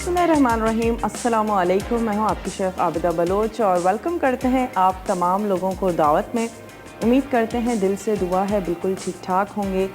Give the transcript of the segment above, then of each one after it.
बिस्मिल्लाहिर्रहमानिर्रहीम, अस्सलामु अलैकुम। मैं हूँ आपकी शेफ़ आबिदा बलोच और वेलकम करते हैं आप तमाम लोगों को दावत में। उम्मीद करते हैं, दिल से दुआ है बिल्कुल ठीक ठाक होंगे,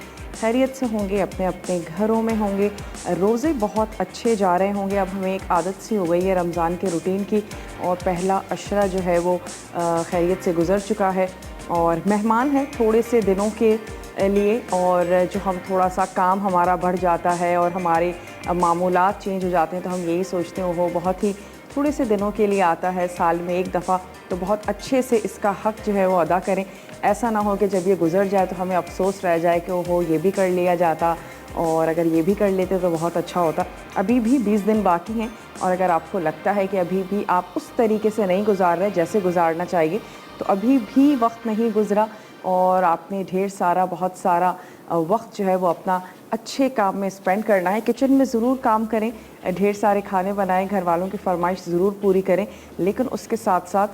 खैरियत से होंगे, अपने अपने घरों में होंगे। रोज़े बहुत अच्छे जा रहे होंगे। अब हमें एक आदत सी हो गई है रमज़ान के रूटीन की और पहला अशरा जो है वो खैरियत से गुज़र चुका है और मेहमान हैं थोड़े से दिनों के लिए। और जो हम थोड़ा सा काम हमारा बढ़ जाता है और हमारे मामूलात चेंज हो जाते हैं तो हम यही सोचते हैं वो बहुत ही थोड़े से दिनों के लिए आता है, साल में एक दफ़ा, तो बहुत अच्छे से इसका हक़ जो है वो अदा करें। ऐसा ना हो कि जब ये गुज़र जाए तो हमें अफसोस रह जाए कि ओहो ये भी कर लिया जाता और अगर ये भी कर लेते तो बहुत अच्छा होता। अभी भी 20 दिन बाकी हैं और अगर आपको लगता है कि अभी भी आप उस तरीके से नहीं गुजार रहे जैसे गुजारना चाहिए तो अभी भी वक्त नहीं गुज़रा और आपने ढेर सारा बहुत सारा वक्त जो है वो अपना अच्छे काम में स्पेंड करना है। किचन में ज़रूर काम करें, ढेर सारे खाने बनाएं, घर वालों की फरमाइश ज़रूर पूरी करें, लेकिन उसके साथ साथ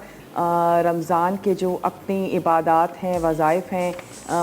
रमज़ान के जो अपनी इबादात हैं, वज़ाइफ हैं,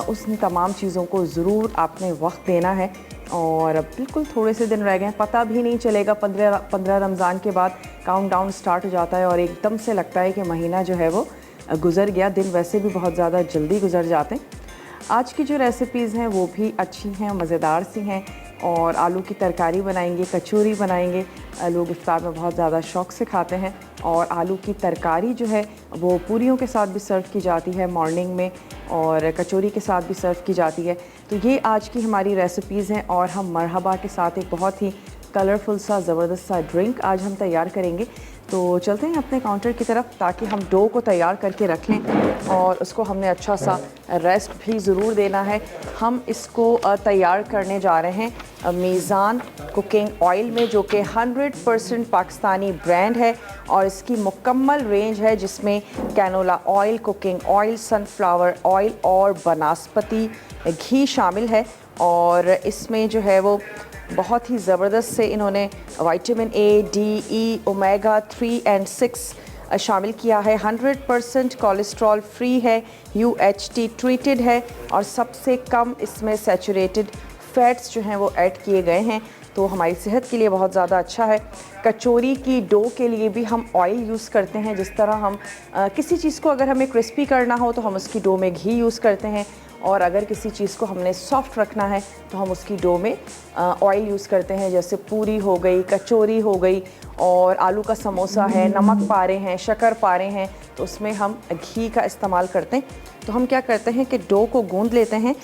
उस तमाम चीज़ों को ज़रूर आपने वक्त देना है। और बिल्कुल थोड़े से दिन रह गए हैं, पता भी नहीं चलेगा। 15 रमज़ान के बाद काउंटडाउन स्टार्ट हो जाता है और एकदम से लगता है कि महीना जो है वो गुज़र गया। दिन वैसे भी बहुत ज़्यादा जल्दी गुज़र जाते हैं। आज की जो रेसिपीज़ हैं वो भी अच्छी हैं, मज़ेदार सी हैं। और आलू की तरकारी बनाएंगे, कचौरी बनाएंगे। लोग इफ्तार में बहुत ज़्यादा शौक़ से खाते हैं और आलू की तरकारी जो है वो पूरियों के साथ भी सर्व की जाती है मॉर्निंग में और कचौरी के साथ भी सर्व की जाती है। तो ये आज की हमारी रेसिपीज़ हैं और हम मरहबा के साथ एक बहुत ही कलरफुल सा ज़बरदस्त सा ड्रिंक आज हम तैयार करेंगे। तो चलते हैं अपने काउंटर की तरफ ताकि हम डो को तैयार करके रख लें और उसको हमने अच्छा सा रेस्ट भी ज़रूर देना है। हम इसको तैयार करने जा रहे हैं मीज़ान कुकिंग ऑयल में, जो कि 100% पाकिस्तानी ब्रांड है और इसकी मुकम्मल रेंज है जिसमें canola oil, cooking oil, sunflower oil और बनास्पति घी शामिल है। और इसमें जो है वो बहुत ही ज़बरदस्त से इन्होंने vitamin A, D, E, omega 3 and 6 शामिल किया है। 100% कोलेस्ट्रॉल फ्री है, UHT ट्रीटेड है और सबसे कम इसमें सैचुरेटेड फैट्स जो हैं वो ऐड किए गए हैं, तो हमारी सेहत के लिए बहुत ज़्यादा अच्छा है। कचौरी की डो के लिए भी हम ऑयल यूज़ करते हैं। जिस तरह हम किसी चीज़ को अगर हमें क्रिस्पी करना हो तो हम उसकी डो में घी यूज़ करते हैं और अगर किसी चीज़ को हमने सॉफ्ट रखना है तो हम उसकी डो में ऑयल यूज़ करते हैं। जैसे पूरी हो गई, कचौरी हो गई और आलू का समोसा है, नमक पारे हैं, शक्कर पारे हैं, तो उसमें हम घी का इस्तेमाल करते हैं। तो हम क्या करते हैं कि डो को गूंद लेते हैं।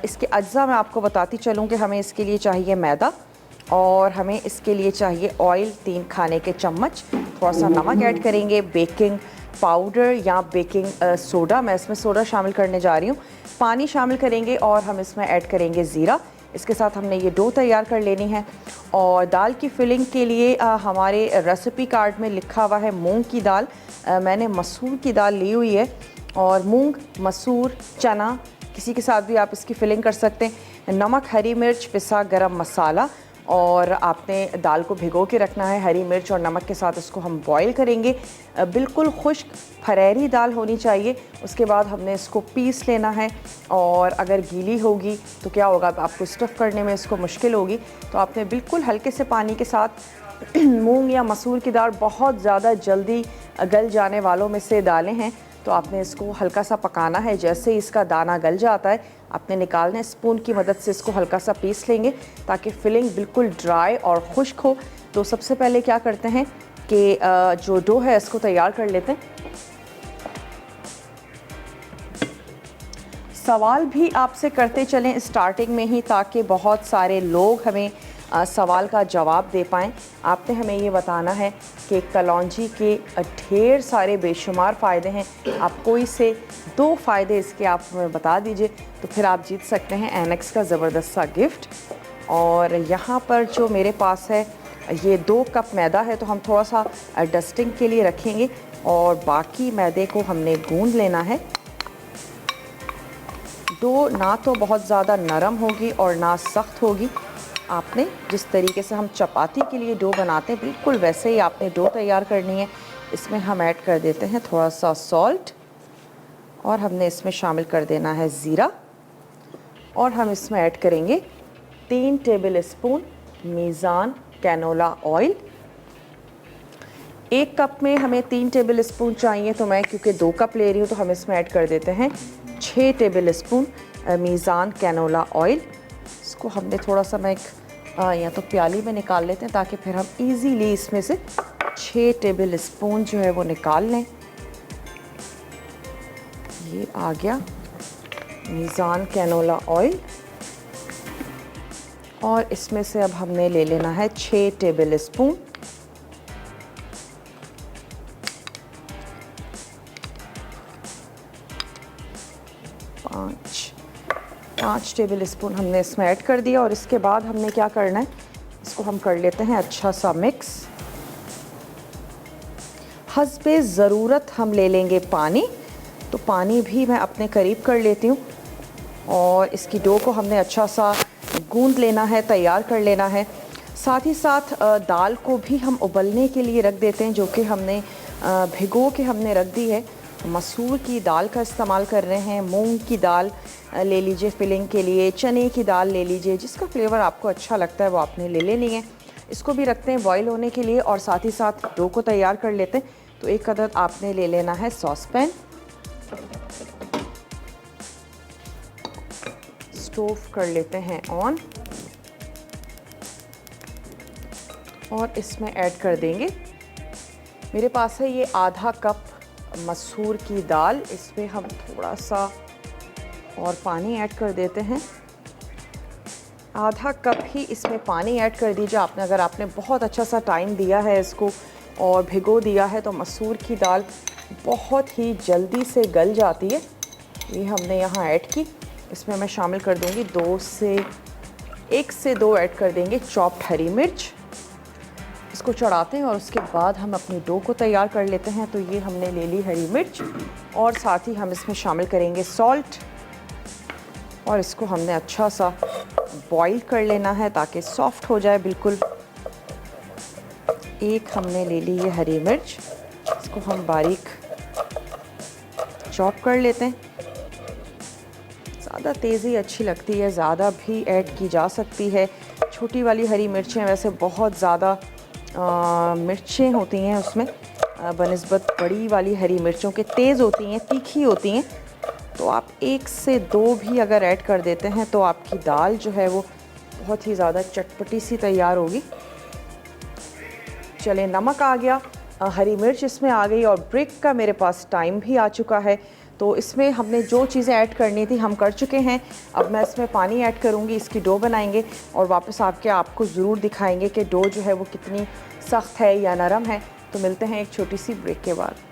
इसके अज्जा मैं आपको बताती चलूँ कि हमें इसके लिए चाहिए मैदा और हमें इसके लिए चाहिए ऑयल 3 खाने के चम्मच, थोड़ा सा नमक ऐड करेंगे, बेकिंग पाउडर या बेकिंग सोडा, मैं इसमें सोडा शामिल करने जा रही हूँ, पानी शामिल करेंगे और हम इसमें ऐड करेंगे ज़ीरा। इसके साथ हमने ये डो तैयार कर लेनी है। और दाल की फिलिंग के लिए हमारे रेसिपी कार्ड में लिखा हुआ है मूंग की दाल। मैंने मसूर की दाल ली हुई है और मूंग, मसूर, चना किसी के साथ भी आप इसकी फिलिंग कर सकते हैं। नमक, हरी मिर्च, पिसा गरम मसाला और आपने दाल को भिगो के रखना है। हरी मिर्च और नमक के साथ इसको हम बॉईल करेंगे। बिल्कुल खुश्क फरहरी दाल होनी चाहिए। उसके बाद हमने इसको पीस लेना है और अगर गीली होगी तो क्या होगा, आपको स्टफ़ करने में इसको मुश्किल होगी। तो आपने बिल्कुल हल्के से पानी के साथ मूंग या मसूर की दाल बहुत ज़्यादा जल्दी गल जाने वालों में से दालें हैं, तो आपने इसको हल्का सा पकाना है। जैसे ही इसका दाना गल जाता है आपने निकालना है, स्पून की मदद से इसको हल्का सा पीस लेंगे ताकि फिलिंग बिल्कुल ड्राई और खुश्क हो। तो सबसे पहले क्या करते हैं कि जो डो है इसको तैयार कर लेते हैं। सवाल भी आपसे करते चलें स्टार्टिंग में ही ताकि बहुत सारे लोग हमें सवाल का जवाब दे पाएँ। आपने हमें ये बताना है कि कलौंजी के ढेर सारे बेशुमार फ़ायदे हैं, आप कोई से 2 फ़ायदे इसके आप हमें बता दीजिए तो फिर आप जीत सकते हैं एनेक्स का ज़बरदस्त सा गिफ्ट। और यहाँ पर जो मेरे पास है ये 2 कप मैदा है, तो हम थोड़ा सा डस्टिंग के लिए रखेंगे और बाकी मैदे को हमने गूंद लेना है। डो ना तो बहुत ज़्यादा नरम होगी और ना सख्त होगी। आपने जिस तरीके से हम चपाती के लिए डो बनाते हैं बिल्कुल वैसे ही आपने डो तैयार करनी है। इसमें हम ऐड कर देते हैं थोड़ा सा सॉल्ट और हमने इसमें शामिल कर देना है ज़ीरा और हम इसमें ऐड करेंगे 3 tablespoon Meezan canola oil 1 cup में हमें 3 टेबल स्पून चाहिए, तो मैं क्योंकि 2 कप ले रही हूँ तो हम इसमें ऐड कर देते हैं 6 table spoon Meezan canola oil. इसको हमने थोड़ा सा मैं या तो प्याली में निकाल लेते हैं ताकि फिर हम इजीली इसमें से 6 टेबल स्पून जो है वो निकाल लें। ये आ गया मीज़ान कैनोला ऑयल, और इसमें से अब हमने ले लेना है 6 टेबल स्पून पाँच टेबल स्पून हमने इसमें ऐड कर दिया। और इसके बाद हमने क्या करना है, इसको हम कर लेते हैं अच्छा सा मिक्स। हस्बे ज़रूरत हम ले लेंगे पानी, तो पानी भी मैं अपने करीब कर लेती हूँ। और इसकी डो को हमने अच्छा सा गूंद लेना है, तैयार कर लेना है। साथ ही साथ दाल को भी हम उबलने के लिए रख देते हैं, जो कि हमने भिगो के हमने रख दी है। मसूर की दाल का इस्तेमाल कर रहे हैं, मूंग की दाल ले लीजिए फिलिंग के लिए, चने की दाल ले लीजिए, जिसका फ्लेवर आपको अच्छा लगता है वो आपने ले लेनी है। इसको भी रखते हैं बॉईल होने के लिए और साथ ही साथ डो को तैयार कर लेते हैं। तो एक अदद आपने ले लेना है सॉस पैन, स्टोव कर लेते हैं ऑन, और इसमें ऐड कर देंगे, मेरे पास है ये आधा कप मसूर की दाल। इसमें हम थोड़ा सा और पानी ऐड कर देते हैं, आधा कप ही इसमें पानी ऐड कर दीजिए आपने। अगर आपने बहुत अच्छा सा टाइम दिया है इसको और भिगो दिया है तो मसूर की दाल बहुत ही जल्दी से गल जाती है। ये हमने यहाँ ऐड की। इसमें मैं शामिल कर दूँगी 1 से 2 ऐड कर देंगे चॉप्ड हरी मिर्च। इसको चढ़ाते हैं और उसके बाद हम अपनी डो को तैयार कर लेते हैं। तो ये हमने ले ली हरी मिर्च, और साथ ही हम इसमें शामिल करेंगे सॉल्ट, और इसको हमने अच्छा सा बॉईल कर लेना है ताकि सॉफ्ट हो जाए बिल्कुल। एक हमने ले ली ये हरी मिर्च, इसको हम बारीक चॉप कर लेते हैं। ज़्यादा तेज़ी अच्छी लगती है, ज़्यादा भी ऐड की जा सकती है। छोटी वाली हरी मिर्चें वैसे बहुत ज़्यादा मिर्चें होती हैं उसमें, बनिस्बत बड़ी वाली हरी मिर्चों के तेज़ होती हैं, तीखी होती हैं। तो आप 1 से 2 भी अगर ऐड कर देते हैं तो आपकी दाल जो है वो बहुत ही ज़्यादा चटपटी सी तैयार होगी। चलें, नमक आ गया, हरी मिर्च इसमें आ गई, और ब्रेक का मेरे पास टाइम भी आ चुका है। तो इसमें हमने जो चीज़ें ऐड करनी थी हम कर चुके हैं। अब मैं इसमें पानी ऐड करूँगी, इसकी डो बनाएंगे और वापस आपको ज़रूर दिखाएंगे कि डो जो है वो कितनी सख्त है या नरम है। तो मिलते हैं एक छोटी सी ब्रेक के बाद।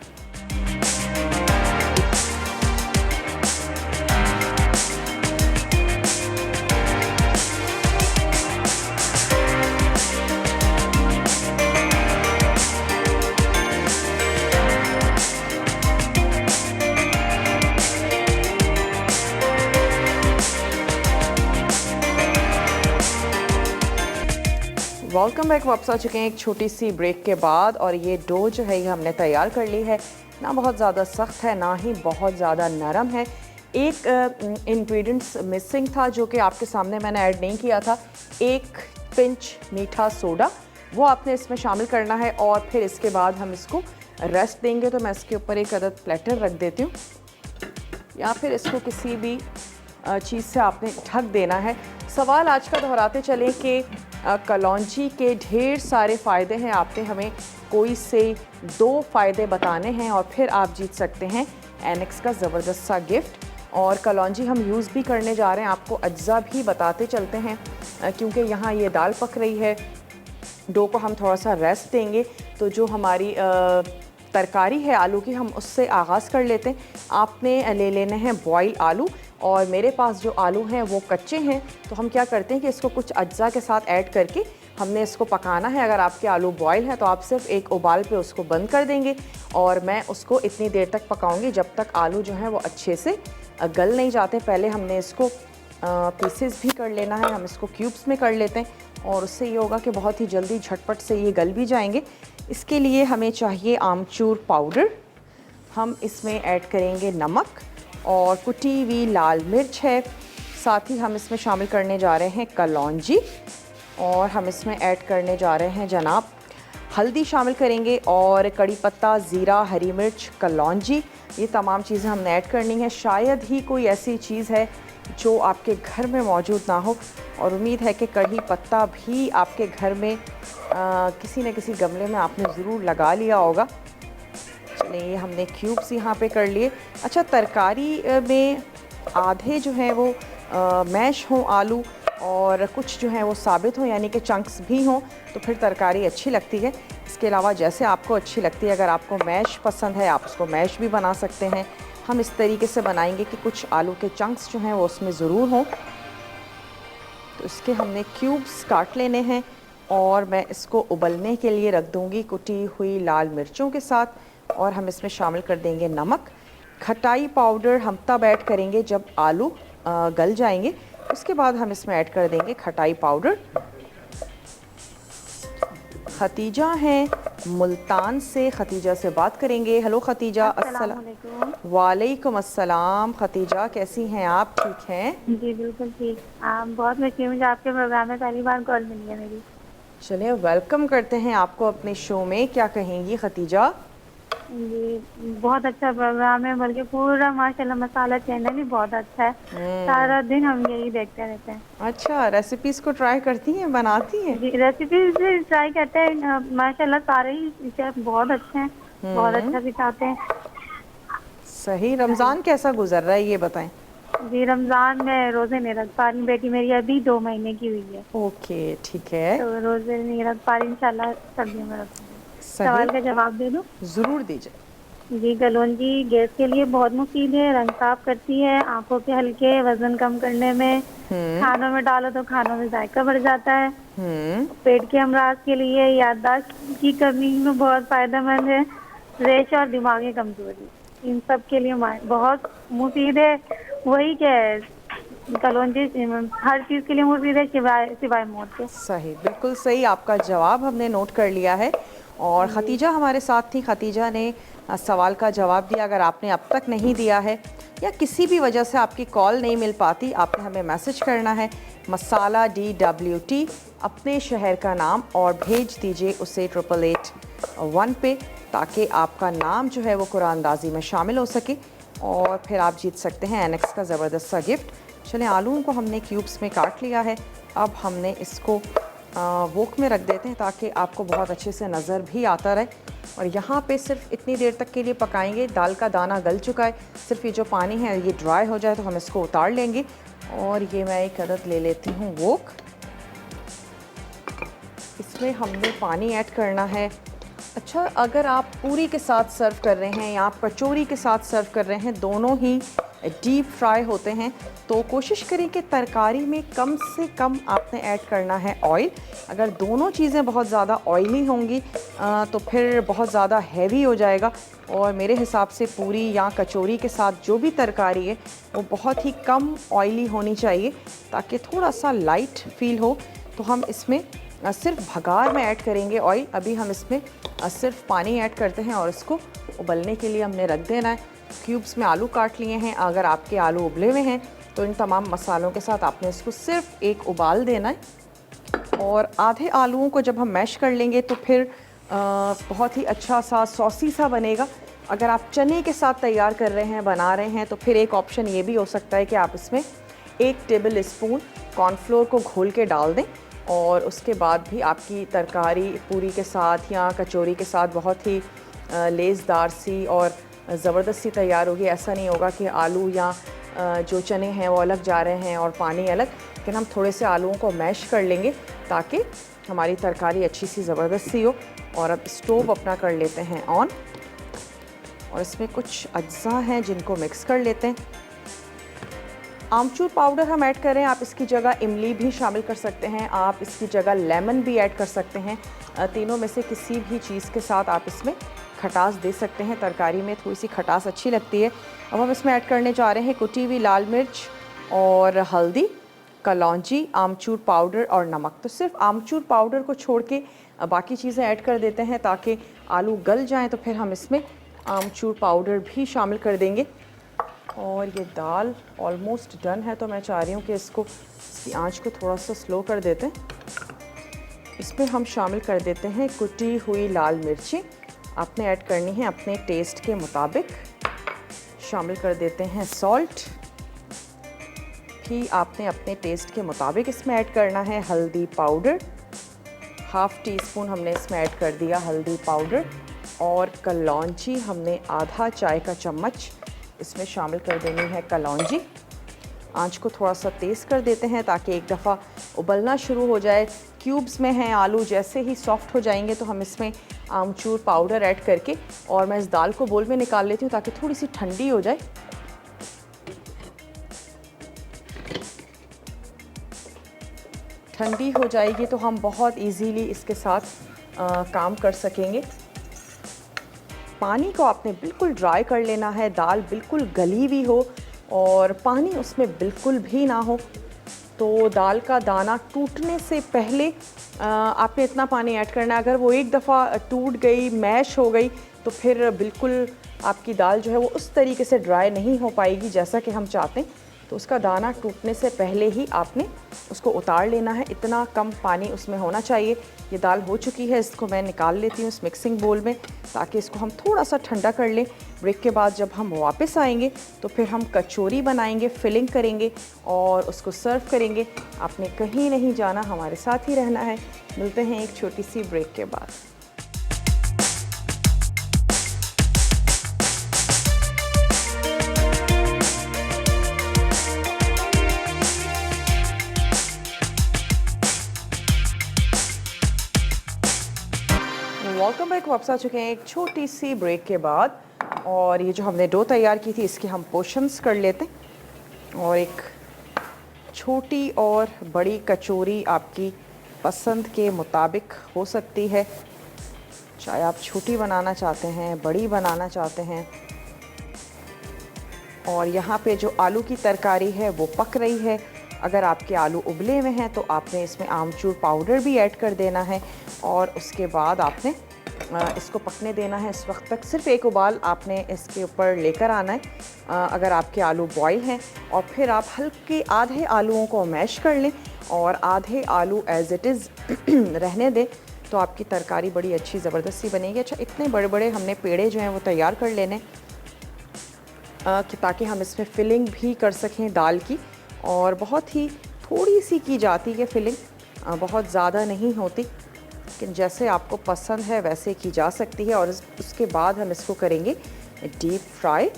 वेलकम बैक, वापस आ चुके हैं एक छोटी सी ब्रेक के बाद। और ये डो जो है ये हमने तैयार कर ली है, ना बहुत ज़्यादा सख्त है ना ही बहुत ज़्यादा नरम है। एक इंग्रेडिएंट्स मिसिंग था जो कि आपके सामने मैंने ऐड नहीं किया था, 1 पिंच मीठा सोडा, वो आपने इसमें शामिल करना है। और फिर इसके बाद हम इसको रेस्ट देंगे। तो मैं इसके ऊपर एक अदद प्लेटर रख देती हूँ, या फिर इसको किसी भी चीज़ से आपने ढक देना है। सवाल आज का दोहराते चलें कि कलौंजी के ढेर सारे फ़ायदे हैं, आपने हमें कोई से 2 फ़ायदे बताने हैं और फिर आप जीत सकते हैं एनेक्स का ज़बरदस्त सा गिफ्ट। और कलौंजी हम यूज़ भी करने जा रहे हैं, आपको अज्जा भी बताते चलते हैं, क्योंकि यहाँ ये दाल पक रही है, डो को हम थोड़ा सा रेस्ट देंगे। तो जो हमारी तरकारी है आलू की, हम उससे आगाज़ कर लेते हैं। आपने ले लेने हैं बॉयल आलू, और मेरे पास जो आलू हैं वो कच्चे हैं। तो हम क्या करते हैं कि इसको कुछ अज्जा के साथ ऐड करके हमने इसको पकाना है। अगर आपके आलू बॉयल हैं तो आप सिर्फ एक उबाल पे उसको बंद कर देंगे, और मैं उसको इतनी देर तक पकाऊंगी जब तक आलू जो हैं वो अच्छे से गल नहीं जाते। पहले हमने इसको पीसेस भी कर लेना है, हम इसको क्यूब्स में कर लेते हैं, और उससे ये होगा कि बहुत ही जल्दी झटपट से ये गल भी जाएंगे। इसके लिए हमें चाहिए आमचूर पाउडर, हम इसमें ऐड करेंगे नमक, और कुटी हुई लाल मिर्च है। साथ ही हम इसमें शामिल करने जा रहे हैं कलौंजी, और हम इसमें ऐड करने जा रहे हैं जनाब हल्दी शामिल करेंगे और कड़ी पत्ता, ज़ीरा, हरी मिर्च, कलौंजी, ये तमाम चीज़ें हमने ऐड करनी है। शायद ही कोई ऐसी चीज़ है जो आपके घर में मौजूद ना हो, और उम्मीद है कि कड़ी पत्ता भी आपके घर में किसी न किसी गमले में आपने ज़रूर लगा लिया होगा। चलिए, ये हमने क्यूब्स यहाँ पे कर लिए। अच्छा, तरकारी में आधे जो हैं वो मैश हों आलू, और कुछ जो हैं वो साबित हों, यानी कि चंक्स भी हों, तो फिर तरकारी अच्छी लगती है। इसके अलावा जैसे आपको अच्छी लगती है, अगर आपको मैश पसंद है आप उसको मैश भी बना सकते हैं। हम इस तरीके से बनाएंगे कि कुछ आलू के चंक्स जो हैं वो उसमें ज़रूर हों। तो इसके हमने क्यूब्स काट लेने हैं और मैं इसको उबलने के लिए रख दूँगी कुटी हुई लाल मिर्चों के साथ, और हम इसमें शामिल कर देंगे नमक। खटाई पाउडर हम तब ऐड करेंगे जब आलू गल जाएंगे, उसके बाद हम इसमें ऐड कर देंगे खटाई पाउडर। खतीजा हैं मुल्तान से, खतीजा से बात करेंगे। हेलो खतीजा। अस्सलाम। वालेकुम अस्सलाम। खतीजा, कैसी हैं आप? ठीक हैं? जी बिल्कुल ठीक। आप बहुत खुशी मुझे आपके प्रोग्राम में पहली बार कॉल मिली है मेरी। चलिए, वेलकम करते हैं आपको अपने शो में। क्या कहेंगी खतीजा? जी बहुत अच्छा प्रोग्राम है, बल्कि पूरा माशाल्लाह मसाला चैनल ही बहुत अच्छा है। सारा दिन हम यही देखते रहते हैं। अच्छा, रेसिपीज़ को ट्राई करती हैं, बनाती हैं? जी रेसिपीज ट्राई करते हैं। माशाल्लाह सारे ही शेफ बहुत अच्छे हैं, बहुत अच्छा सिखाते हैं। सही। रमज़ान कैसा गुजर रहा है ये बताएं? जी रमजान में रोजे नहीं रख पा रही, बेटी मेरी अभी 2 महीने की हुई है, ओके, ठीक है। तो रोजे नहीं रख पा रही, इंशाल्लाह सर्दियों में रखूंगी। सही, सवाल का जवाब दे दूं? ज़रूर दीजिए। जी कलौंजी गैस के लिए बहुत मुफीद है, रंग साफ करती है, आंखों के हल्के, वजन कम करने में, खानों में डालो तो खानों में जायका बढ़ जाता है, पेट के अमराज के लिए, याददाश्त की कमी में बहुत फायदेमंद है, रेश और दिमागी कमजोरी, इन सब के लिए बहुत मुफीद है। वही क्या है, कलौंजी हर चीज के लिए मुफीद है सिवाय मौत के। सही, बिल्कुल सही। आपका जवाब हमने नोट कर लिया है। और खतीजा हमारे साथ थी। खतीजा ने सवाल का जवाब दिया। अगर आपने अब तक नहीं दिया है या किसी भी वजह से आपकी कॉल नहीं मिल पाती, आपने हमें मैसेज करना है मसाला DWT, अपने शहर का नाम, और भेज दीजिए उसे 8881 पे, ताकि आपका नाम जो है वो कुरानंदाजी में शामिल हो सके, और फिर आप जीत सकते हैं एनेक्स का ज़बरदस्त सा गिफ्ट। चलें, आलूओं को हमने क्यूब्स में काट लिया है। अब हमने इसको वोक में रख देते हैं ताकि आपको बहुत अच्छे से नज़र भी आता रहे। और यहाँ पे सिर्फ इतनी देर तक के लिए पकाएंगे। दाल का दाना गल चुका है, सिर्फ ये जो पानी है ये ड्राई हो जाए तो हम इसको उतार लेंगे। और ये मैं एक अदद ले लेती हूँ वोक। इसमें हमने पानी ऐड करना है। अच्छा, अगर आप पूरी के साथ सर्व कर रहे हैं या आप कचौरी के साथ सर्व कर रहे हैं, दोनों ही डीप फ्राई होते हैं, तो कोशिश करें कि तरकारी में कम से कम आपने ऐड करना है ऑयल। अगर दोनों चीज़ें बहुत ज़्यादा ऑयली होंगी तो फिर बहुत ज़्यादा हैवी हो जाएगा। और मेरे हिसाब से पूरी या कचौरी के साथ जो भी तरकारी है वो बहुत ही कम ऑयली होनी चाहिए, ताकि थोड़ा सा लाइट फील हो। तो हम इसमें सिर्फ भगार में ऐड करेंगे ऑयल। अभी हम इसमें सिर्फ पानी ऐड करते हैं और इसको उबलने के लिए हमने रख देना है। क्यूब्स में आलू काट लिए हैं। अगर आपके आलू उबले हुए हैं तो इन तमाम मसालों के साथ आपने इसको सिर्फ एक उबाल देना है। और आधे आलूओं को जब हम मैश कर लेंगे तो फिर बहुत ही अच्छा सा सॉसी सा बनेगा। अगर आप चने के साथ तैयार कर रहे हैं, बना रहे हैं, तो फिर एक ऑप्शन ये भी हो सकता है कि आप इसमें 1 टेबल स्पून कॉर्नफ्लोर को घोल के डाल दें, और उसके बाद भी आपकी तरकारी पूरी के साथ या कचौरी के साथ बहुत ही लेज़दार सी और ज़बरदस्त सी तैयार होगी। ऐसा नहीं होगा कि आलू या जो चने हैं वो अलग जा रहे हैं और पानी अलग, लेकिन हम थोड़े से आलूओं को मैश कर लेंगे ताकि हमारी तरकारी अच्छी सी ज़बरदस्त सी हो। और अब स्टोव अपना कर लेते हैं ऑन, और इसमें कुछ अज्जा हैं जिनको मिक्स कर लेते हैं। आमचूर पाउडर हम ऐड करें, आप इसकी जगह इमली भी शामिल कर सकते हैं, आप इसकी जगह लेमन भी ऐड कर सकते हैं। तीनों में से किसी भी चीज़ के साथ आप इसमें खटास दे सकते हैं। तरकारी में थोड़ी सी खटास अच्छी लगती है। अब हम इसमें ऐड करने जा रहे हैं कुटी हुई लाल मिर्च और हल्दी, कलौंजी, आमचूर पाउडर और नमक। तो सिर्फ आमचूर पाउडर को छोड़ के बाकी चीज़ें ऐड कर देते हैं ताकि आलू गल जाएं। तो फिर हम इसमें आमचूर पाउडर भी शामिल कर देंगे। और ये दाल ऑलमोस्ट डन है, तो मैं चाह रही हूँ कि इसकी आंच को थोड़ा सा स्लो कर देते हैं। इसमें हम शामिल कर देते हैं कुटी हुई लाल मिर्ची। आपने ऐड करनी है अपने टेस्ट के मुताबिक। शामिल कर देते हैं सॉल्ट, भी आपने अपने टेस्ट के मुताबिक इसमें ऐड करना है। हल्दी पाउडर, हाफ़ टी स्पून हमने इसमें ऐड कर दिया हल्दी पाउडर। और कलौंजी हमने आधा चाय का चम्मच इसमें शामिल कर देनी है कलौंजी। आंच को थोड़ा सा तेज़ कर देते हैं ताकि एक दफ़ा उबलना शुरू हो जाए। क्यूब्स में हैं आलू, जैसे ही सॉफ्ट हो जाएंगे तो हम इसमें आमचूर पाउडर ऐड करके, और मैं इस दाल को बोल में निकाल लेती हूँ ताकि थोड़ी सी ठंडी हो जाए। ठंडी हो जाएगी तो हम बहुत इजीली इसके साथ काम कर सकेंगे। पानी को आपने बिल्कुल ड्राई कर लेना है। दाल बिल्कुल गली हुई हो और पानी उसमें बिल्कुल भी ना हो, तो दाल का दाना टूटने से पहले आपने इतना पानी ऐड करना है। अगर वो एक दफ़ा टूट गई, मैश हो गई, तो फिर बिल्कुल आपकी दाल जो है वो उस तरीके से ड्राई नहीं हो पाएगी जैसा कि हम चाहते हैं। तो उसका दाना टूटने से पहले ही आपने उसको उतार लेना है। इतना कम पानी उसमें होना चाहिए। ये दाल हो चुकी है, इसको मैं निकाल लेती हूँ इस मिक्सिंग बोल में ताकि इसको हम थोड़ा सा ठंडा कर लें। ब्रेक के बाद जब हम वापस आएंगे तो फिर हम कचौरी बनाएंगे, फिलिंग करेंगे और उसको सर्व करेंगे। आपने कहीं नहीं जाना, हमारे साथ ही रहना है। मिलते हैं एक छोटी सी ब्रेक के बाद। Welcome back. वापस आ चुके हैं एक छोटी सी ब्रेक के बाद, और ये जो हमने डो तैयार की थी इसके हम पोर्शंस कर लेते हैं। और एक छोटी और बड़ी कचौरी आपकी पसंद के मुताबिक हो सकती है, चाहे आप छोटी बनाना चाहते हैं, बड़ी बनाना चाहते हैं। और यहाँ पे जो आलू की तरकारी है वो पक रही है। अगर आपके आलू उबले हुए हैं तो आपने इसमें आमचूर पाउडर भी ऐड कर देना है और उसके बाद आपने इसको पकने देना है। इस वक्त तक सिर्फ एक उबाल आपने इसके ऊपर लेकर आना है अगर आपके आलू बॉयल हैं। और फिर आप हल्के आधे आलूओं को मैश कर लें और आधे आलू एज़ इट इज़ रहने दें, तो आपकी तरकारी बड़ी अच्छी ज़बरदस्त सी बनेगी। अच्छा, इतने बड़े बड़े हमने पेड़े जो हैं वो तैयार कर लेने कि ताकि हम इसमें फिलिंग भी कर सकें दाल की। और बहुत ही थोड़ी सी की जाती है फिलिंग, बहुत ज़्यादा नहीं होती, लेकिन जैसे आपको पसंद है वैसे की जा सकती है। और उसके बाद हम इसको करेंगे डीप फ्राई।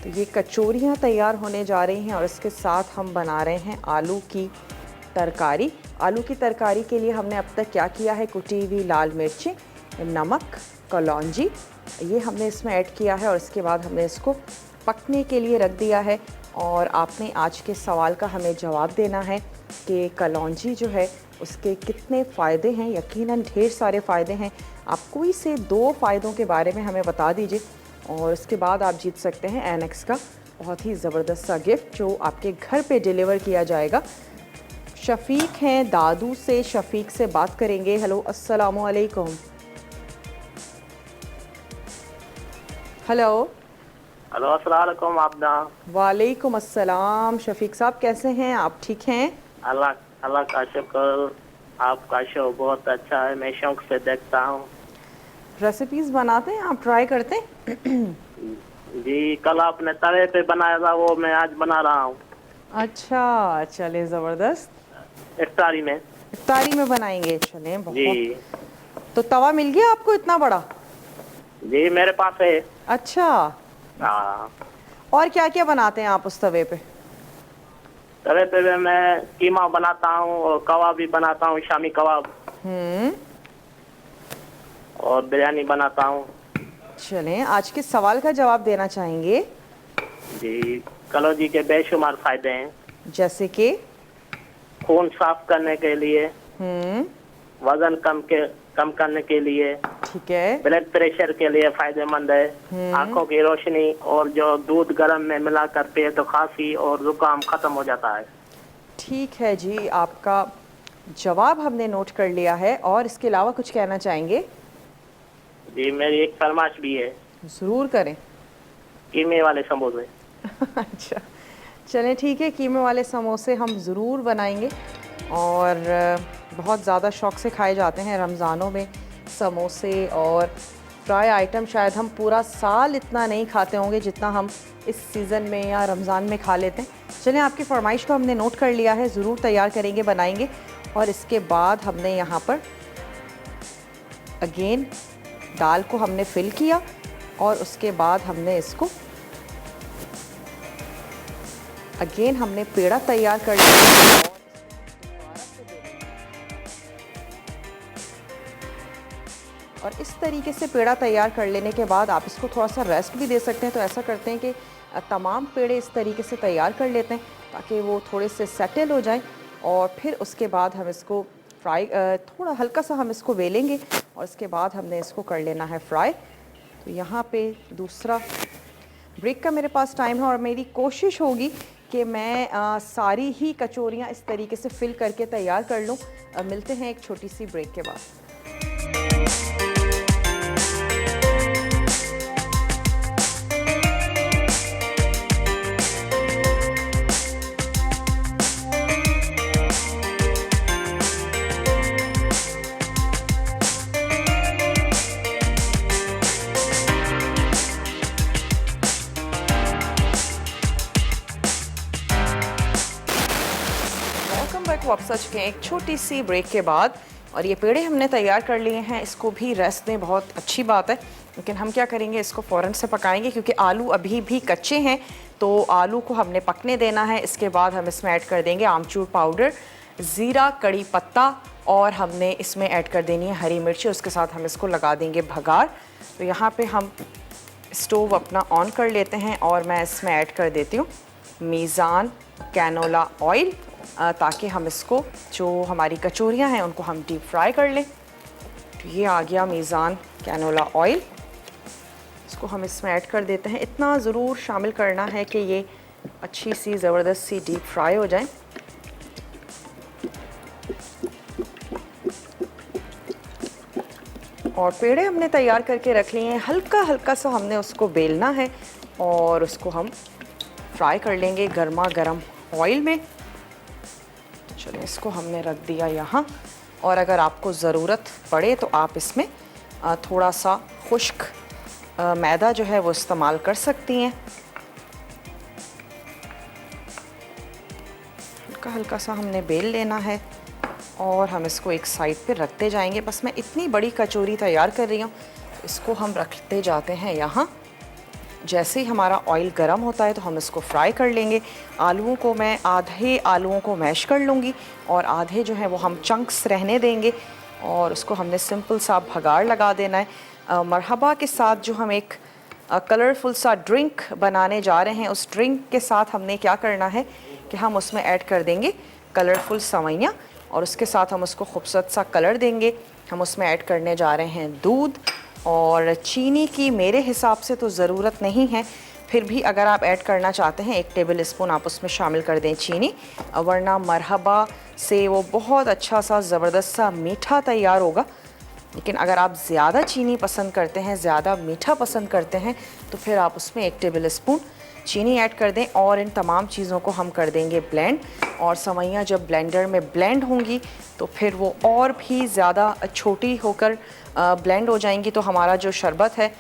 तो ये कचौरियाँ तैयार होने जा रही हैं और इसके साथ हम बना रहे हैं आलू की तरकारी। आलू की तरकारी के लिए हमने अब तक क्या किया है, कुटी हुई लाल मिर्ची, नमक, कलौंजी, ये हमने इसमें ऐड किया है। और इसके बाद हमने इसको पकने के लिए रख दिया है। और आपने आज के सवाल का हमें जवाब देना है कि कलौंजी जो है उसके कितने फ़ायदे हैं। यकीनन ढेर सारे फ़ायदे हैं। आप कोई से 2 फ़ायदों के बारे में हमें बता दीजिए और उसके बाद आप जीत सकते हैं एनेक्स का बहुत ही ज़बरदस्त सा गिफ्ट जो आपके घर पे डिलीवर किया जाएगा। शफ़ीक हैं दादू से, शफ़ीक से बात करेंगे। हेलो, अस्सलामु अलैकुम। हेलो हेलो, अस्सलाम वालेकुम आपदा। वालेकुम अस्सलाम। शफ़ीक साहब कैसे हैं आप, ठीक हैं? अल्लाह का शुक्र। आपका शो बहुत अच्छा है, मैं शौक से देखता हूँ। रेसिपीज़ बनाते हैं आप, ट्राई करते हैं? जी, कल आपने तवे पे बनाया था, वो मैं आज बना रहा हूँ। अच्छा, चले ज़बरदस्त। इफ्तारी में। इफ्तारी में बनाएंगे, चलें बहुत। जी तो तवा मिल गया आपको इतना बड़ा? जी, मेरे पास है। अच्छा, हाँ। और क्या क्या बनाते हैं आप उस तवे पे? तवे पे मैं कीमा बनाता हूँ और कबाब भी बनाता हूँ, शामी कबाब, और बिरयानी बनाता हूँ। चलें, आज के सवाल का जवाब देना चाहेंगे? जी, कलौंजी के बेशुमार फायदे हैं, जैसे कि खून साफ करने के लिए, वजन कम करने के लिए, ठीक है, ब्लड प्रेशर के लिए फायदेमंद है, आंखों की रोशनी, और जो दूध गर्म में मिलाकर पिए तो खांसी और जुकाम खत्म हो जाता है। ठीक है जी, आपका जवाब हमने नोट कर लिया है। और इसके अलावा कुछ कहना चाहेंगे? जी, मेरी एक फरमाइश भी है। ज़रूर करें। कीमे वाले समोसे। अच्छा, चलें ठीक है, कीमे वाले समोसे हम ज़रूर बनाएंगे। और बहुत ज़्यादा शौक़ से खाए जाते हैं रमज़ानों में। समोसे और फ्राई आइटम शायद हम पूरा साल इतना नहीं खाते होंगे जितना हम इस सीज़न में या रमज़ान में खा लेते हैं। चलें, आपकी फरमाइश को हमने नोट कर लिया है, ज़रूर तैयार करेंगे, बनाएंगे। और इसके बाद हमने यहाँ पर अगेन दाल को हमने फिल किया और उसके बाद हमने इसको अगेन हमने पेड़ा तैयार कर लिया। और इस तरीके से पेड़ा तैयार कर लेने के बाद आप इसको थोड़ा सा रेस्ट भी दे सकते हैं। तो ऐसा करते हैं कि तमाम पेड़े इस तरीके से तैयार कर लेते हैं ताकि वो थोड़े से सेटल हो जाएं। और फिर उसके बाद हम इसको फ्राई थोड़ा हल्का सा हम इसको बेलेंगे और इसके बाद हमने इसको कर लेना है फ्राई। तो यहाँ पे दूसरा ब्रेक का मेरे पास टाइम है और मेरी कोशिश होगी कि मैं सारी ही कचौरियाँ इस तरीके से फिल करके तैयार कर लूँ। मिलते हैं एक छोटी सी ब्रेक के बाद। वापस आ चुके हैं एक छोटी सी ब्रेक के बाद। और ये पेड़े हमने तैयार कर लिए हैं, इसको भी रेस्ट दें, बहुत अच्छी बात है। लेकिन हम क्या करेंगे, इसको फ़ौरन से पकाएंगे क्योंकि आलू अभी भी कच्चे हैं। तो आलू को हमने पकने देना है। इसके बाद हम इसमें ऐड कर देंगे आमचूर पाउडर, ज़ीरा, कड़ी पत्ता और हमने इसमें ऐड कर देनी है हरी मिर्ची। उसके साथ हम इसको लगा देंगे भगार। तो यहाँ पर हम स्टोव अपना ऑन कर लेते हैं और मैं इसमें ऐड कर देती हूँ मीज़ान कैनोला ऑयल ताकि हम इसको जो हमारी कचौरियाँ हैं उनको हम डीप फ्राई कर लें। तो ये आ गया मीज़ान कैनोला ऑयल, इसको हम इसमें ऐड कर देते हैं। इतना ज़रूर शामिल करना है कि ये अच्छी सी ज़बरदस्त सी डीप फ्राई हो जाए। और पेड़े हमने तैयार करके रख लिए हैं, हल्का हल्का सा हमने उसको बेलना है और उसको हम फ्राई कर लेंगे गर्मा गर्म ऑयल में। चलिए, इसको हमने रख दिया यहाँ। और अगर आपको ज़रूरत पड़े तो आप इसमें थोड़ा सा खुश्क मैदा जो है वो इस्तेमाल कर सकती हैं। हल्का हल्का सा हमने बेल लेना है और हम इसको एक साइड पे रखते जाएंगे। बस मैं इतनी बड़ी कचौरी तैयार कर रही हूँ, इसको हम रखते जाते हैं यहाँ। जैसे ही हमारा ऑयल गर्म होता है तो हम इसको फ्राई कर लेंगे। आलूओं को मैं आधे आलूओं को मैश कर लूँगी और आधे जो है वो हम चंक्स रहने देंगे। और उसको हमने सिंपल सा भगार लगा देना है। मरहबा के साथ जो हम एक कलरफुल सा ड्रिंक बनाने जा रहे हैं, उस ड्रिंक के साथ हमने क्या करना है कि हम उसमें ऐड कर देंगे कलरफुल सवैयाँ और उसके साथ हम उसको खूबसूरत सा कलर देंगे। हम उसमें ऐड करने जा रहे हैं दूध और चीनी की मेरे हिसाब से तो ज़रूरत नहीं है, फिर भी अगर आप ऐड करना चाहते हैं 1 टेबल स्पून आप उसमें शामिल कर दें चीनी, वरना मरहबा से वो बहुत अच्छा सा ज़बरदस्त सा मीठा तैयार होगा। लेकिन अगर आप ज़्यादा चीनी पसंद करते हैं, ज़्यादा मीठा पसंद करते हैं तो फिर आप उसमें 1 टेबल स्पून चीनी ऐड कर दें। और इन तमाम चीज़ों को हम कर देंगे ब्लेंड। और सवैयाँ जब ब्लेंडर में ब्लेंड होंगी तो फिर वो और भी ज़्यादा छोटी होकर ब्लेंड हो जाएंगी। तो हमारा जो शरबत है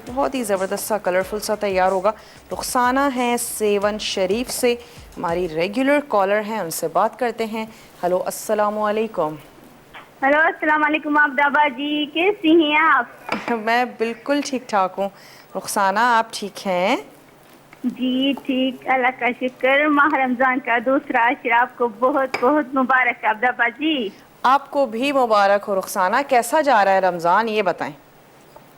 बहुत ही ज़बरदस्त सा कलरफुल सा तैयार होगा। रुखसाना है सेवन शरीफ से, हमारी रेगुलर कॉलर हैं, उनसे बात करते हैं। हेलो, अस्सलामु अलैकुम। हेलो, अस्सलाम वालेकुम आबिदा जी, कैसी हैं आप? मैं बिल्कुल ठीक ठाक हूँ। रुखसाना, आप ठीक हैं? जी ठीक, अल्लाह का शुक्र। माह रमजान का दूसरा अशर आपको बहुत बहुत मुबारक आबिदा जी। आपको भी मुबारक हो रुखसाना। कैसा जा रहा है रमज़ान, ये बताएं।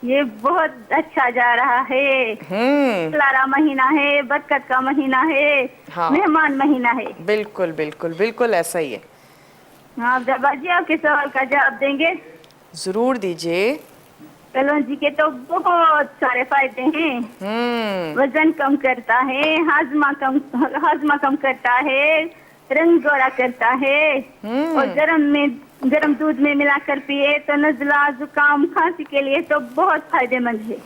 ये बहुत अच्छा जा रहा है। लारा महीना है, बरकत का महीना है, हाँ, मेहमान महीना है। बिल्कुल बिल्कुल बिल्कुल ऐसा ही है। हाँ आबिदा जी, आपके सवाल का जवाब देंगे? ज़रूर दीजिए। कलौंजी के तो बहुत सारे फायदे हैं। वजन कम करता है, हाजमा कम करता है, रंग गोरा करता है और गरम दूध में मिलाकर पिए तो नज़ला, जुकाम, खांसी के लिए तो बहुत फायदेमंद है।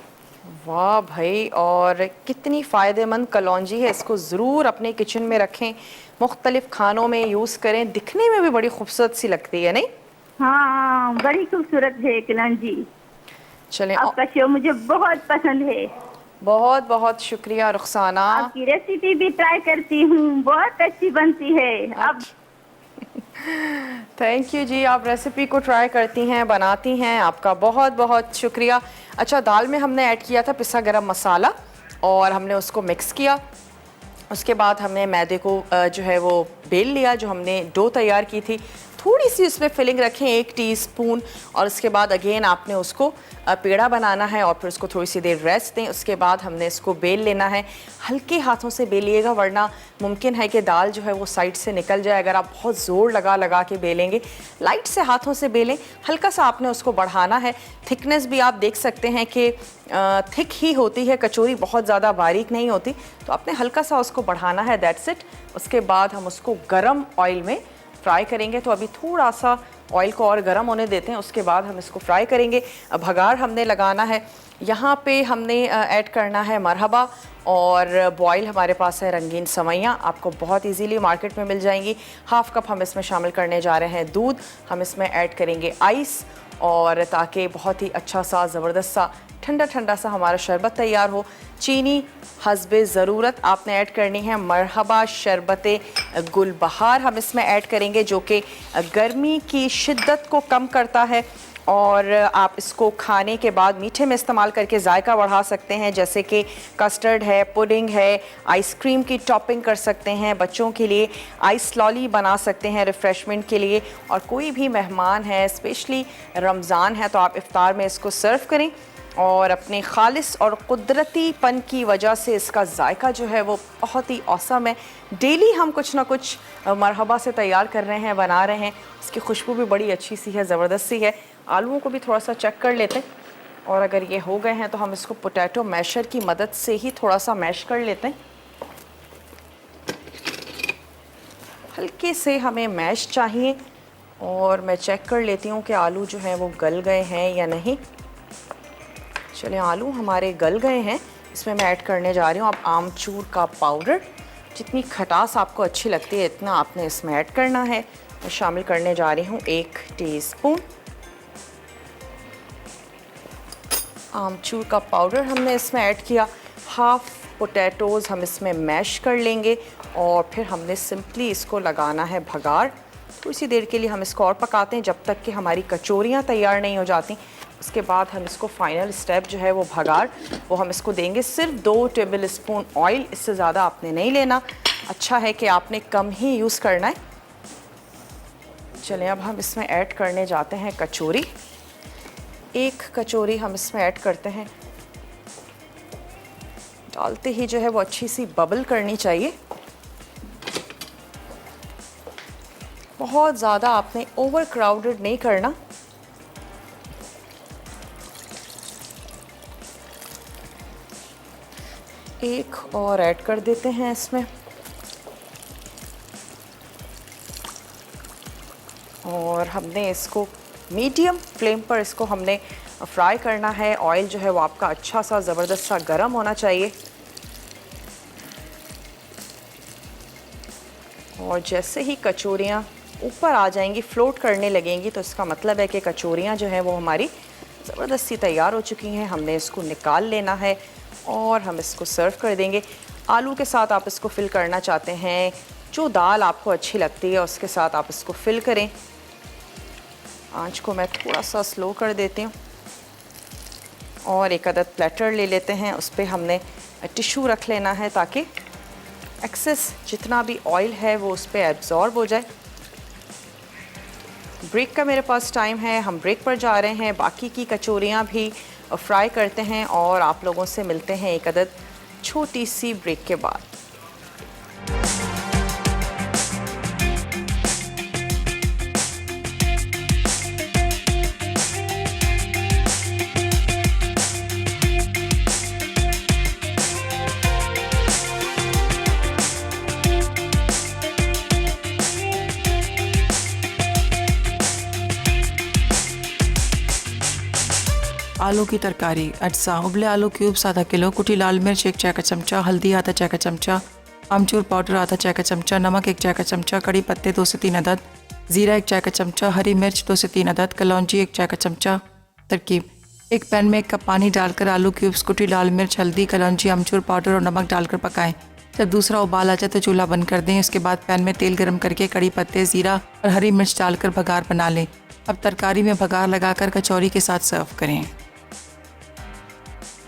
वाह भाई, और कितनी फ़ायदेमंद कलौंजी है। इसको ज़रूर अपने किचन में रखें, मुख्तलिफ़ खानों में यूज़ करें। दिखने में भी बड़ी खूबसूरत सी लगती है, नहीं? हाँ, बड़ी खूबसूरत है किरण जी। चलें, आपका शो मुझे बहुत पसंद है। बहुत बहुत शुक्रिया रुखसाना। आपकी रेसिपी भी ट्राई करती हूँ, बहुत अच्छी बनती है। अब थैंक यू जी, आप रेसिपी को ट्राई करती हैं, बनाती हैं, आपका बहुत बहुत शुक्रिया। अच्छा, दाल में हमने ऐड किया था पिसा गरम मसाला और हमने उसको मिक्स किया। उसके बाद हमने मैदे को जो है वो बेल लिया, जो हमने डो तैयार की थी, थोड़ी सी उसमें फिलिंग रखें 1 टीस्पून, और उसके बाद अगेन आपने उसको पेड़ा बनाना है और फिर उसको थोड़ी सी देर रेस्ट दें। उसके बाद हमने इसको बेल लेना है। हल्के हाथों से बेलिएगा, वरना मुमकिन है कि दाल जो है वो साइड से निकल जाए अगर आप बहुत ज़ोर लगा लगा के बेलेंगे। लाइट से हाथों से बेलें, हल्का सा आपने उसको बढ़ाना है। थिकनेस भी आप देख सकते हैं कि थिक ही होती है, कचौरी बहुत ज़्यादा बारीक नहीं होती, तो आपने हल्का सा उसको बढ़ाना है, दैट्स इट। उसके बाद हम उसको गरम ऑयल में फ्राई करेंगे। तो अभी थोड़ा सा ऑयल को और गर्म होने देते हैं, उसके बाद हम इसको फ्राई करेंगे। भगार हमने लगाना है, यहाँ पे हमने ऐड करना है मरहबा, और बॉयल हमारे पास है रंगीन सवैयाँ, आपको बहुत इजीली मार्केट में मिल जाएंगी। हाफ कप हम इसमें शामिल करने जा रहे हैं दूध। हम इसमें ऐड करेंगे आइस, और ताकि बहुत ही अच्छा सा ज़बरदस्त सा ठंडा ठंडा सा हमारा शरबत तैयार हो। चीनी हस्बे ज़रूरत आपने ऐड करनी है। मरहबा शरबत गुलबहार हम इसमें ऐड करेंगे, जो कि गर्मी की शिद्दत को कम करता है, और आप इसको खाने के बाद मीठे में इस्तेमाल करके जायका बढ़ा सकते हैं, जैसे कि कस्टर्ड है, पुडिंग है, आइसक्रीम की टॉपिंग कर सकते हैं, बच्चों के लिए आइस लॉली बना सकते हैं रिफ़्रेशमेंट के लिए, और कोई भी मेहमान है, स्पेशली रमज़ान है, तो आप इफ्तार में इसको सर्व करें। और अपने खालिस और कुदरतीपन की वजह से इसका जायका जो है वो बहुत ही औसम है। डेली हम कुछ ना कुछ मरहबा से तैयार कर रहे हैं, बना रहे हैं, इसकी खुशबू भी बड़ी अच्छी सी है, ज़बरदस्त सी है। आलूओं को भी थोड़ा सा चेक कर लेते हैं, और अगर ये हो गए हैं तो हम इसको पोटैटो मैशर की मदद से ही थोड़ा सा मैश कर लेते हैं। हल्के से हमें मैश चाहिए, और मैं चेक कर लेती हूँ कि आलू जो हैं वो गल गए हैं या नहीं। चलें, आलू हमारे गल गए हैं। इसमें मैं ऐड करने जा रही हूँ अब आमचूर का पाउडर। जितनी खटास आपको अच्छी लगती है इतना आपने इसमें ऐड करना है। मैं शामिल करने जा रही हूँ 1 टीस्पून आमचूर का पाउडर हमने इसमें ऐड किया। हाफ पोटैटोज़ हम इसमें मैश कर लेंगे, और फिर हमने सिंपली इसको लगाना है भगार। थोड़ी सी देर के लिए हम इसको और पकाते हैं, जब तक कि हमारी कचौरियाँ तैयार नहीं हो जाती। उसके बाद हम इसको फाइनल स्टेप जो है वो भगार, वो हम इसको देंगे सिर्फ 2 टेबल स्पून ऑयल, इससे ज़्यादा आपने नहीं लेना। अच्छा है कि आपने कम ही यूज़ करना है। चलें, अब हम इसमें ऐड करने जाते हैं कचौरी। 1 कचौरी हम इसमें ऐड करते हैं। डालते ही जो है वो अच्छी सी बबल करनी चाहिए। बहुत ज़्यादा आपने ओवर क्राउडेड नहीं करना। एक और ऐड कर देते हैं इसमें, और हमने इसको मीडियम फ्लेम पर इसको हमने फ्राई करना है। ऑयल जो है वो आपका अच्छा सा ज़बरदस्त सा गर्म होना चाहिए, और जैसे ही कचौरियाँ ऊपर आ जाएंगी, फ्लोट करने लगेंगी, तो इसका मतलब है कि कचौरियाँ जो हैं वो हमारी ज़बरदस्त सी तैयार हो चुकी हैं। हमने इसको निकाल लेना है और हम इसको सर्व कर देंगे। आलू के साथ आप इसको फिल करना चाहते हैं, जो दाल आपको अच्छी लगती है उसके साथ आप इसको फिल करें। आंच को मैं थोड़ा सा स्लो कर देती हूँ, और एक अदद प्लेटर ले लेते हैं। उस पर हमने टिश्यू रख लेना है ताकि एक्सेस जितना भी ऑयल है वो उस पर एब्जॉर्ब हो जाए। ब्रेक का मेरे पास टाइम है, हम ब्रेक पर जा रहे हैं। बाकी की कचौरियाँ भी फ्राई करते हैं, और आप लोगों से मिलते हैं एक अदद छोटी सी ब्रेक के बाद। आलू की तरकारी, अज्जा, उबले आलू क्यूब्स आधा किलो, कुटी लाल मिर्च 1 चाय का चमचा, हल्दी आधा चाय का चमचा, आमचूर पाउडर आधा चाय का चमचा, नमक 1 चाय का चमचा, कड़ी पत्ते 2 से 3 अदद, ज़ीरा 1 चाय का चमचा, हरी मिर्च 2 से 3 अदद, कलौंजी 1 चाय का चमचा। तरकीब: एक पैन में 1 कप पानी डालकर आलू क्यूब्स, कुटी लाल मिर्च, हल्दी, कलौंजी, आमचूर पाउडर और नमक डालकर पकाएं। जब दूसरा उबाल आ जाए तो चूल्हा बंद कर दें। इसके बाद पैन में तेल गर्म करके कड़ी पत्ते, ज़ीरा और हरी मिर्च डालकर भगार बना लें। अब तरकारी में भगार लगाकर कचौरी के साथ सर्व करें।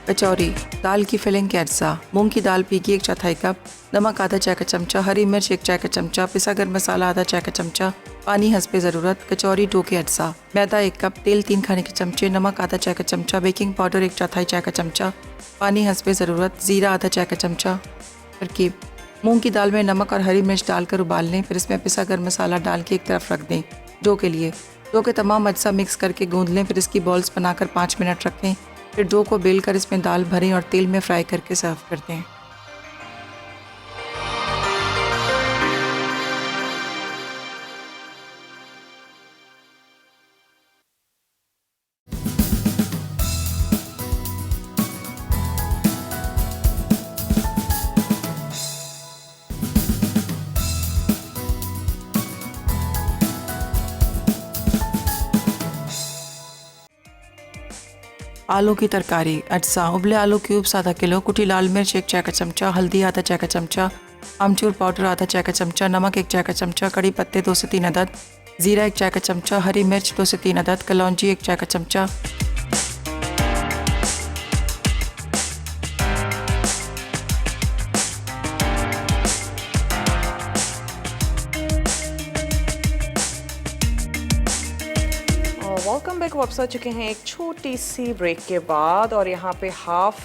कचौरी: दाल की फिलिंग के अज्जा: मूंग की दाल भीगी 1/4 कप, नमक आधा चाय का चमचा, हरी मिर्च 1 चाय का चमचा, पिसा गरम मसाला आधा चाय का चमचा, पानी हस्बे ज़रूरत। कचौरी डो के अज्जा: मैदा 1 कप, तेल 3 खाने के चमचे, नमक आधा चाय का चमचा, बेकिंग पाउडर 1/4 चाय का चमचा, पानी हस्बे ज़रूरत, ज़ीरा आधा चाय का चमचा। तरकीब: मूंग की दाल में नमक और हरी मिर्च डालकर उबाल लें, फिर इसमें पिसा गरम मसाला डाल के एक तरफ रख दें। डो के लिए: डो के तमाम अज्जा मिक्स करके गूंद लें, फिर इसकी बॉल्स बनाकर 5 मिनट रखें। फिर डो को बेल कर इसमें दाल भरें और तेल में फ्राई करके सर्व कर दें। आलू की तरकारी अज्जा: उबले आलू क्यूब्स आधा किलो, कुटी लाल मिर्च 1 चाय का चमचा, हल्दी आधा चाय का चमचा, आमचूर पाउडर आधा चाय का चमचा, नमक 1 चाय का चमचा, कड़ी पत्ते 2 से 3 अदद, ज़ीरा 1 चाय का चमचा, हरी मिर्च 2 से 3 अदद, कलौंजी 1 चाय का चमचा। Welcome back. वापस आ चुके हैं एक छोटी सी ब्रेक के बाद और यहाँ पे हाफ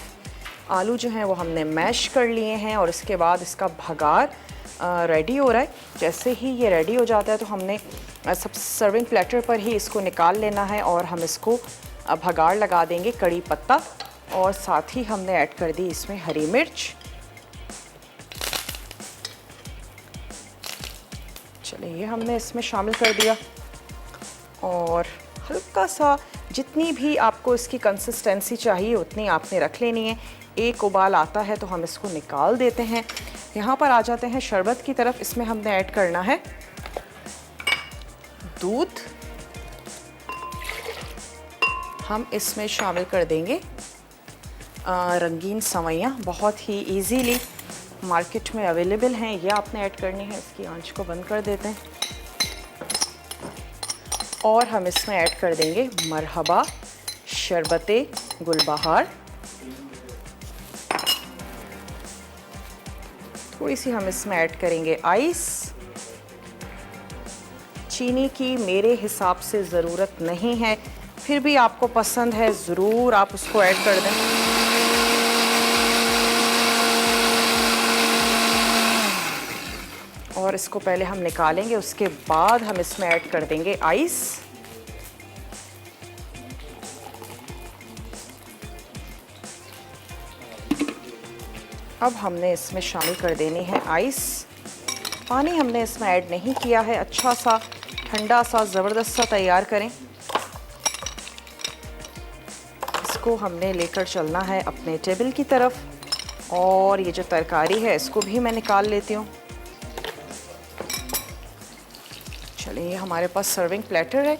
आलू जो हैं वो हमने मैश कर लिए हैं और इसके बाद इसका भगार रेडी हो रहा है। जैसे ही ये रेडी हो जाता है तो हमने सब सर्विंग प्लेटर पर ही इसको निकाल लेना है और हम इसको भगार लगा देंगे कड़ी पत्ता और साथ ही हमने ऐड कर दी इसमें हरी मिर्च। चलिए ये हमने इसमें शामिल कर दिया और हल्का सा जितनी भी आपको इसकी कंसिस्टेंसी चाहिए उतनी आपने रख लेनी है। एक उबाल आता है तो हम इसको निकाल देते हैं। यहाँ पर आ जाते हैं शरबत की तरफ। इसमें हमने ऐड करना है दूध। हम इसमें शामिल कर देंगे रंगीन सवैयाँ, बहुत ही इजीली मार्केट में अवेलेबल हैं, ये आपने ऐड करनी है। इसकी आंच को बंद कर देते हैं और हम इसमें ऐड कर देंगे मरहबा शरबते गुलबहार। थोड़ी सी हम इसमें ऐड करेंगे आइस। चीनी की मेरे हिसाब से ज़रूरत नहीं है, फिर भी आपको पसंद है ज़रूर आप उसको ऐड कर दें। और इसको पहले हम निकालेंगे, उसके बाद हम इसमें ऐड कर देंगे आइस। अब हमने इसमें शामिल कर देनी है आइस। पानी हमने इसमें ऐड नहीं किया है। अच्छा सा ठंडा सा ज़बरदस्त सा तैयार करें। इसको हमने लेकर चलना है अपने टेबल की तरफ और ये जो तरकारी है इसको भी मैं निकाल लेती हूँ। चलिए ये हमारे पास सर्विंग प्लेटर है।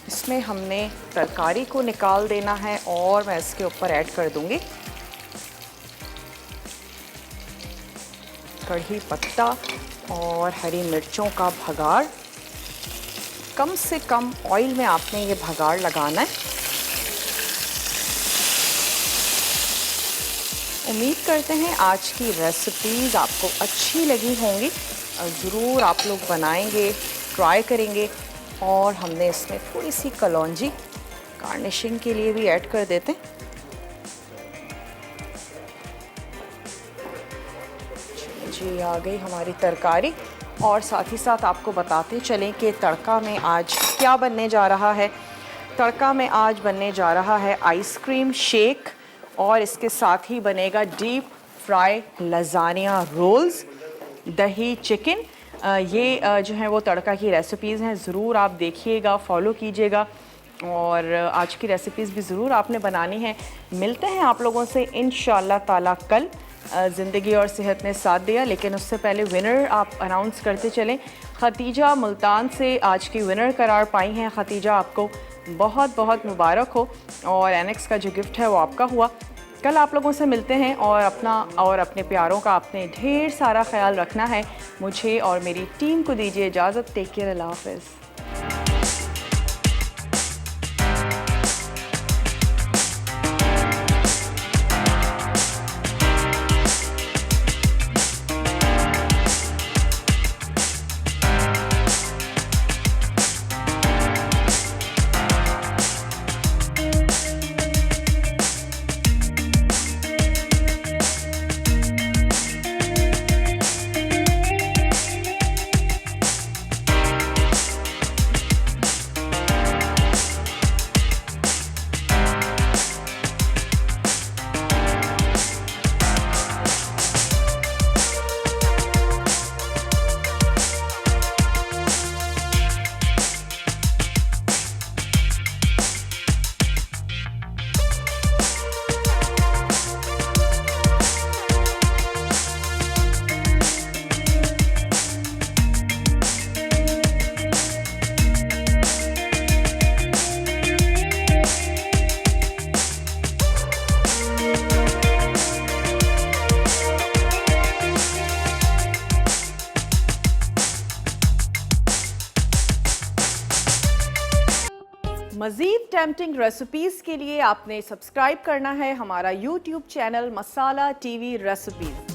इसमें हमने तरकारी को निकाल देना है और मैं इसके ऊपर ऐड कर दूंगी कढ़ी पत्ता और हरी मिर्चों का भगार। कम से कम ऑयल में आपने ये भगार लगाना है। उम्मीद करते हैं आज की रेसिपीज़ आपको अच्छी लगी होंगी। ज़रूर आप लोग बनाएंगे, ट्राई करेंगे। और हमने इसमें थोड़ी सी कलौंजी गार्निशिंग के लिए भी ऐड कर देते हैं। जी आ गई हमारी तरकारी और साथ ही साथ आपको बताते चलें कि तड़का में आज क्या बनने जा रहा है। तड़का में आज बनने जा रहा है आइसक्रीम शेक और इसके साथ ही बनेगा डीप फ्राई लजानिया रोल्स, दही चिकन। ये जो है वो तड़का की रेसिपीज़ हैं, ज़रूर आप देखिएगा, फॉलो कीजिएगा। और आज की रेसिपीज़ भी ज़रूर आपने बनानी है। मिलते हैं आप लोगों से इंशाअल्लाह ताला कल। ज़िंदगी और सेहत ने साथ दिया, लेकिन उससे पहले विनर आप अनाउंस करते चलें। खतीजा मुल्तान से आज की विनर करार पाई हैं। खतीजा, आपको बहुत बहुत मुबारक हो और एनेक्स का जो गिफ्ट है वो आपका हुआ। कल आप लोगों से मिलते हैं और अपना और अपने प्यारों का आपने ढेर सारा ख्याल रखना है। मुझे और मेरी टीम को दीजिए इजाज़त। टेक केयर, अल्लाह हाफ़िज़। मज़ीद टेम्पटिंग रेसिपीज़ के लिए आपने सब्सक्राइब करना है हमारा YouTube चैनल मसाला TV रेसिपीज़।